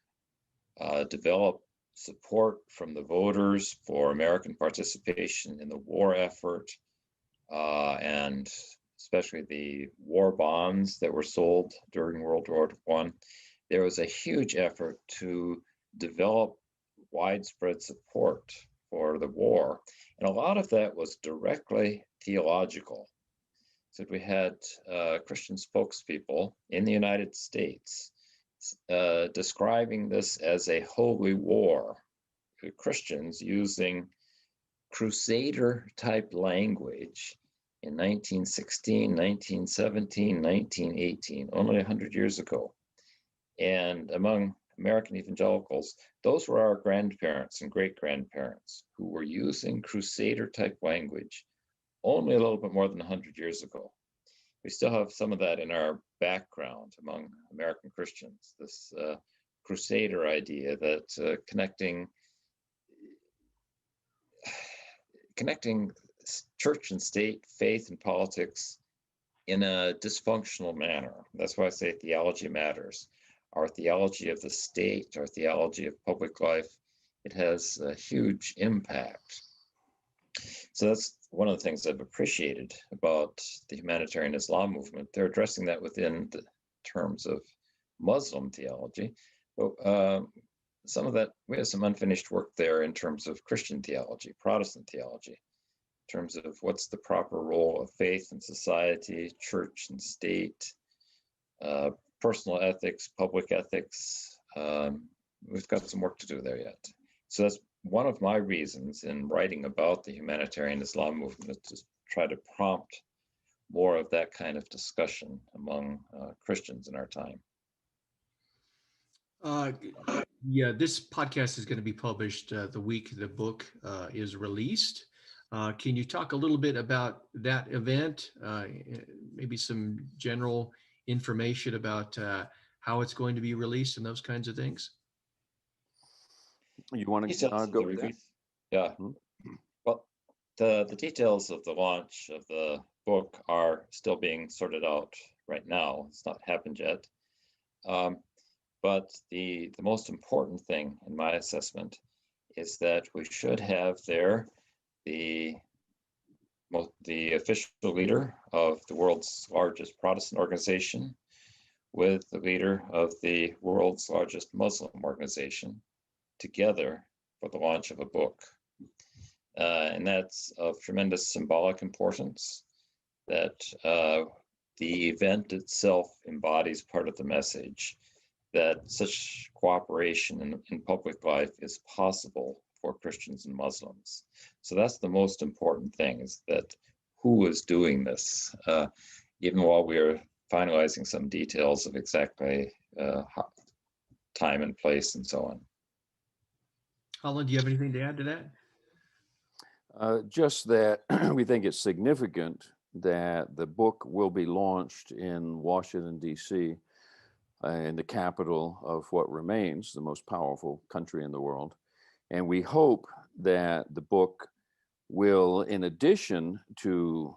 develop support from the voters for American participation in the war effort, and especially the war bonds that were sold during World War I. There was a huge effort to develop widespread support for the war, and a lot of that was directly theological. So we had Christian spokespeople in the United States describing this as a holy war, Christians using crusader type language in 1916, 1917, 1918, only 100 years ago. And among American evangelicals, those were our grandparents and great-grandparents who were using crusader type language only a little bit more than 100 years ago. We still have some of that in our background among American Christians, this crusader idea that connecting church and state, faith and politics in a dysfunctional manner. That's why I say theology matters. Our theology of the state, our theology of public life, it has a huge impact. So that's one of the things I've appreciated about the Humanitarian Islam movement. They're addressing that within the terms of Muslim theology. But some of that, we have some unfinished work there in terms of Christian theology, Protestant theology, in terms of what's the proper role of faith in society, church and state, personal ethics, public ethics. We've got some work to do there yet. So that's one of my reasons in writing about the Humanitarian Islam movement, is to try to prompt more of that kind of discussion among Christians in our time. Yeah, this podcast is going to be published the week the book is released. Can you talk a little bit about that event? Maybe some general information about how it's going to be released and those kinds of things? You want to go with that? Yeah. Well, the details of the launch of the book are still being sorted out right now. It's not happened yet. But the most important thing in my assessment is that we should have there the the official leader of the world's largest Protestant organization with the leader of the world's largest Muslim organization together for the launch of a book. And that's of tremendous symbolic importance, that the event itself embodies part of the message that such cooperation in public life is possible for Christians and Muslims. So that's the most important thing, is that who is doing this, even while we are finalizing some details of exactly time and place and so on. Holland, do you have anything to add to that? Just that we think it's significant that the book will be launched in Washington, D.C., in the capital of what remains the most powerful country in the world. And we hope that the book will, in addition to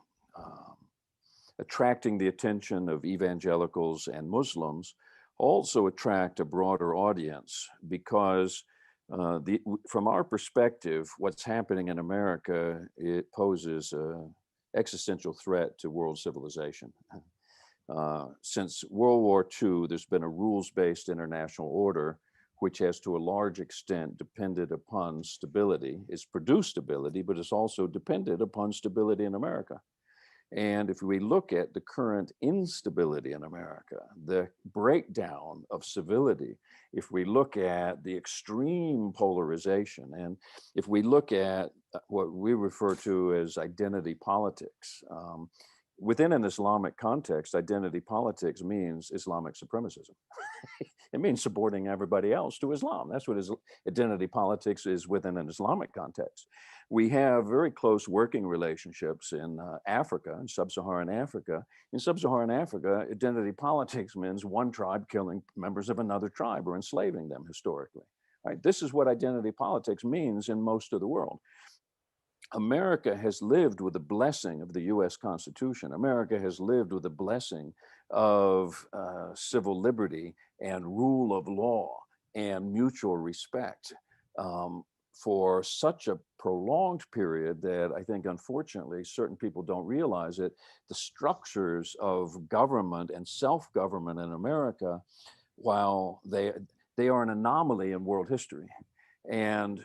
attracting the attention of evangelicals and Muslims, also attract a broader audience, because from our perspective, what's happening in America, it poses an existential threat to world civilization. Since World War II, there's been a rules-based international order, which has to a large extent depended upon stability. It's produced stability, but it's also depended upon stability in America. And if we look at the current instability in America, the breakdown of civility, if we look at the extreme polarization, and if we look at what we refer to as identity politics, within an Islamic context, identity politics means Islamic supremacism. It means supporting everybody else to Islam. That's what identity politics is within an Islamic context. We have very close working relationships in Africa, in sub-Saharan Africa. In sub-Saharan Africa, identity politics means one tribe killing members of another tribe or enslaving them historically. Right? This is what identity politics means in most of the world. America has lived with the blessing of the US Constitution. America has lived with the blessing of civil liberty and rule of law and mutual respect for such a prolonged period that I think, unfortunately, certain people don't realize it. The structures of government and self-government in America, while they are an anomaly in world history. And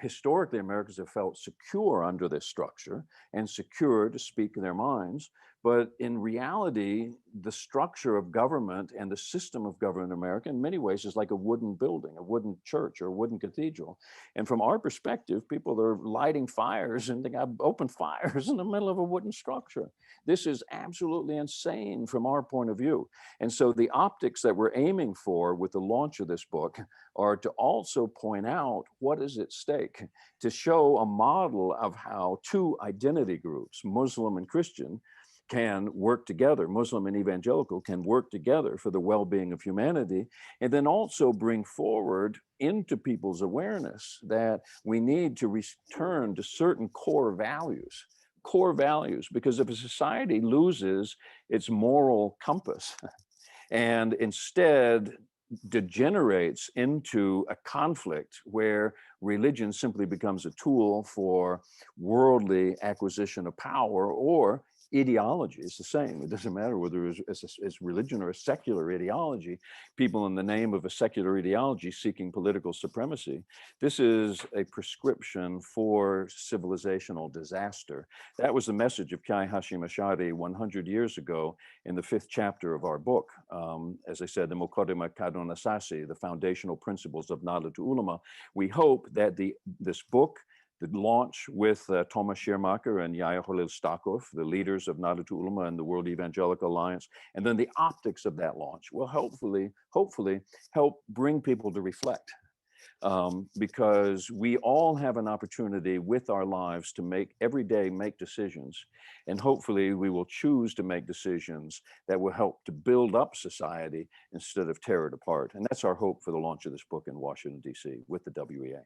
historically, Americans have felt secure under this structure and secure to speak their minds. But in reality, the structure of government and the system of government in America in many ways is like a wooden building, a wooden church or a wooden cathedral. And from our perspective, people are lighting fires and they got open fires in the middle of a wooden structure. This is absolutely insane from our point of view. And so the optics that we're aiming for with the launch of this book are to also point out what is at stake, to show a model of how two identity groups, Muslim and Christian, can work together, Muslim and evangelical can work together for the well-being of humanity, and then also bring forward into people's awareness that we need to return to certain core values, because if a society loses its moral compass and instead degenerates into a conflict where religion simply becomes a tool for worldly acquisition of power, or ideology is the same. It doesn't matter whether it's religion or a secular ideology, people in the name of a secular ideology seeking political supremacy. This is a prescription for civilizational disaster. That was the message of Kai Hashim Ashari 100 years ago in the 5th chapter of our book. As I said, the Muqaddimah Kadun Asasi, the foundational principles of Nahdlatul Ulama. We hope that this book, the launch with Thomas Schirrmacher and Yahya Khalil Stakov, the leaders of Nahdlatul Ulama and the World Evangelical Alliance, and then the optics of that launch will hopefully help bring people to reflect. Because we all have an opportunity with our lives to every day make decisions. And hopefully we will choose to make decisions that will help to build up society instead of tear it apart. And that's our hope for the launch of this book in Washington, D.C. with the WEA.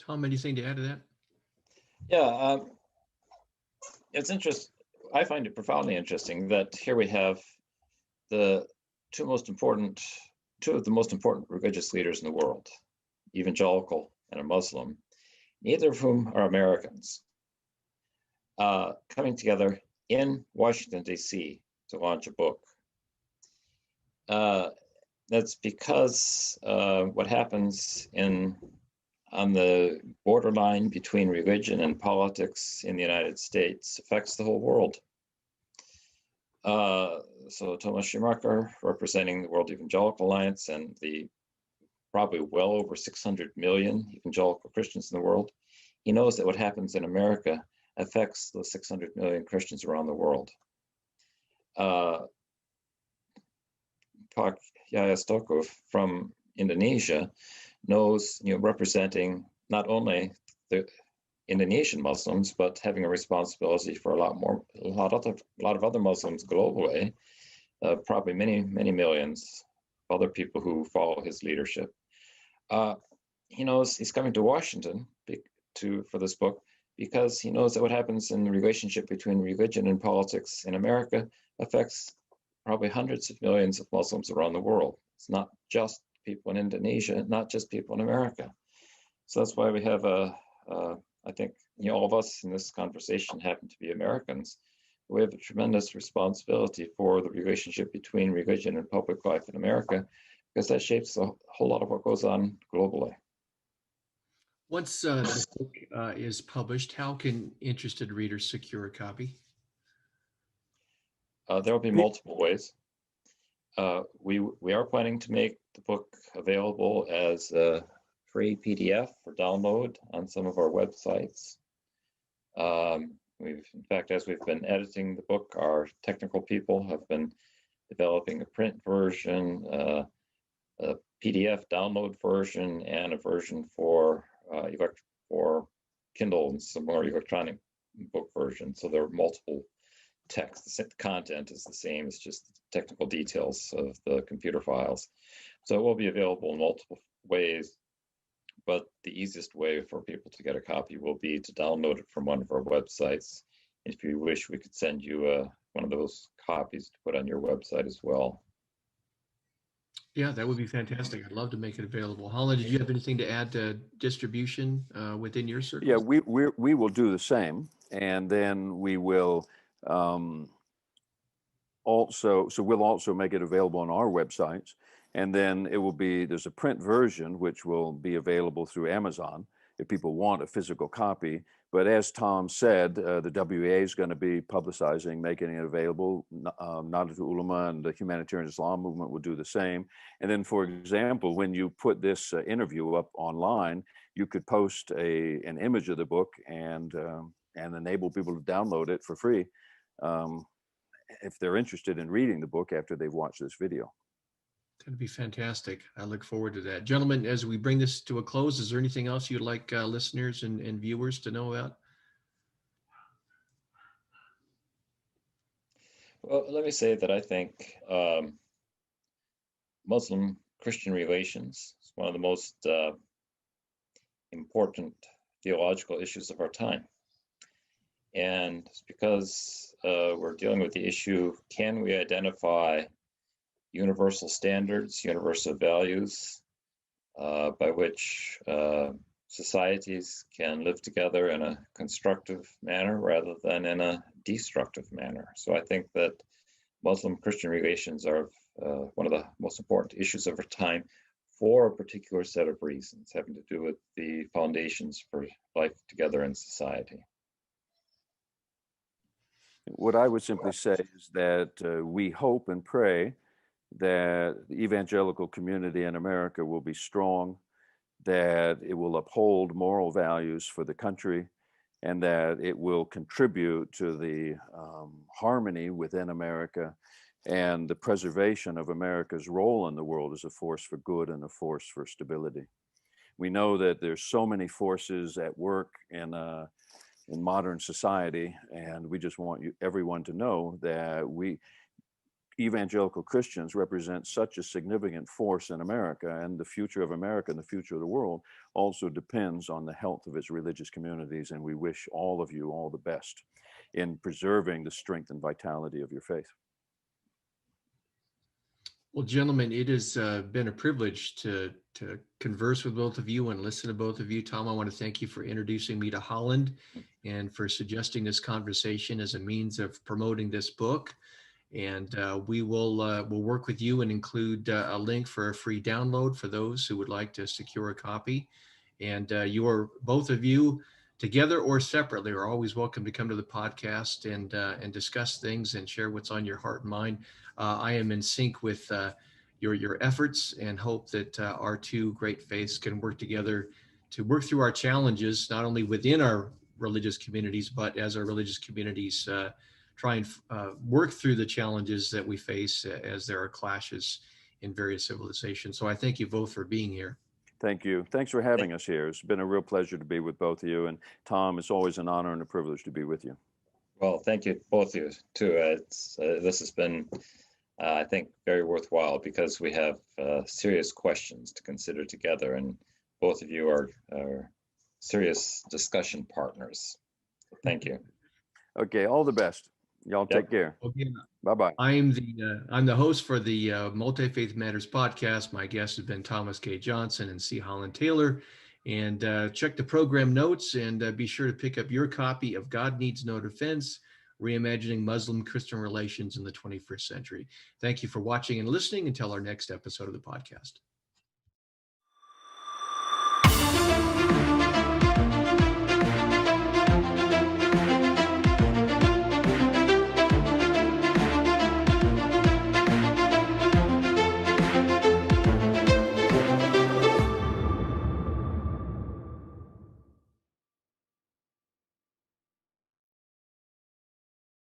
Tom, anything to add to that? Yeah, it's interesting. I find it profoundly interesting that here we have the two of the most important religious leaders in the world, evangelical and a Muslim, neither of whom are Americans. coming together in Washington, D.C. to launch a book. That's because what happens on the borderline between religion and politics in the United States affects the whole world. So Thomas Schirrmacher, representing the World Evangelical Alliance and the probably well over 600 million evangelical Christians in the world, he knows that what happens in America affects those 600 million Christians around the world. Pak Yahya Stokov from Indonesia knows, representing not only the Indonesian Muslims, but having a responsibility for a lot of other Muslims globally, probably many millions of other people who follow his leadership. He knows he's coming to Washington for this book because he knows that what happens in the relationship between religion and politics in America affects probably hundreds of millions of Muslims around the world. It's not just people in Indonesia, not just people in America. So that's why we have I think all of us in this conversation happen to be Americans. We have a tremendous responsibility for the relationship between religion and public life in America, because that shapes a whole lot of what goes on globally. Once the book is published, how can interested readers secure a copy? There will be multiple ways. We are planning to make the book available as a free PDF for download on some of our websites. In fact, as we've been editing the book, our technical people have been developing a print version, a PDF download version, and a version for Kindle and some more electronic book versions. So there are multiple texts. The content is the same, it's just the technical details of the computer files. So it will be available in multiple ways, but the easiest way for people to get a copy will be to download it from one of our websites. And if you wish, we could send you one of those copies to put on your website as well. Yeah, that would be fantastic. I'd love to make it available. Holland, did you have anything to add to distribution within your circle? Yeah, we will do the same, and then we will we'll also make it available on our websites, and then there's a print version which will be available through Amazon if people want a physical copy. But as Tom said, the WEA is going to be publicizing, making it available. Nahdlatul Ulama and the Humanitarian Islam movement will do the same. And then, for example, when you put this interview up online, you could post an image of the book and enable people to download it for free if they're interested in reading the book after they've watched this video. That'd be fantastic. I look forward to that. Gentlemen, as we bring this to a close, is there anything else you'd like listeners and viewers to know about? Well, let me say that I think Muslim-Christian relations is one of the most important theological issues of our time. And it's because we're dealing with the issue, can we identify universal standards, universal values by which societies can live together in a constructive manner rather than in a destructive manner. So I think that Muslim-Christian relations are one of the most important issues of our time for a particular set of reasons having to do with the foundations for life together in society. What I would simply say is that we hope and pray that the evangelical community in America will be strong, that it will uphold moral values for the country, and that it will contribute to the harmony within America and the preservation of America's role in the world as a force for good and a force for stability. We know that there's so many forces at work in modern society, and we just want everyone to know that we evangelical Christians represent such a significant force in America, and the future of America and the future of the world also depends on the health of its religious communities, and we wish all of you all the best in preserving the strength and vitality of your faith. Well, gentlemen, it has been a privilege to converse with both of you and listen to both of you. Tom, I want to thank you for introducing me to Holland and for suggesting this conversation as a means of promoting this book. And we'll work with you and include a link for a free download for those who would like to secure a copy. And both of you, together or separately, are always welcome to come to the podcast and discuss things and share what's on your heart and mind. I am in sync with your efforts and hope that our two great faiths can work together to work through our challenges, not only within our religious communities, but as our religious communities try and work through the challenges that we face as there are clashes in various civilizations. So I thank you both for being here. Thank you. Thanks for having us here. It's been a real pleasure to be with both of you. And Tom, it's always an honor and a privilege to be with you. Well, thank you, both of you, too. This has been, I think, very worthwhile because we have serious questions to consider together, and both of you are serious discussion partners. Thank you. Okay, all the best. Y'all take care. Okay. Bye-bye. I'm the host for the Multi-Faith Matters podcast. My guest has been Thomas K. Johnson and C. Holland Taylor. And check the program notes and be sure to pick up your copy of God Needs No Defense, Reimagining Muslim-Christian Relations in the 21st Century. Thank you for watching and listening until our next episode of the podcast.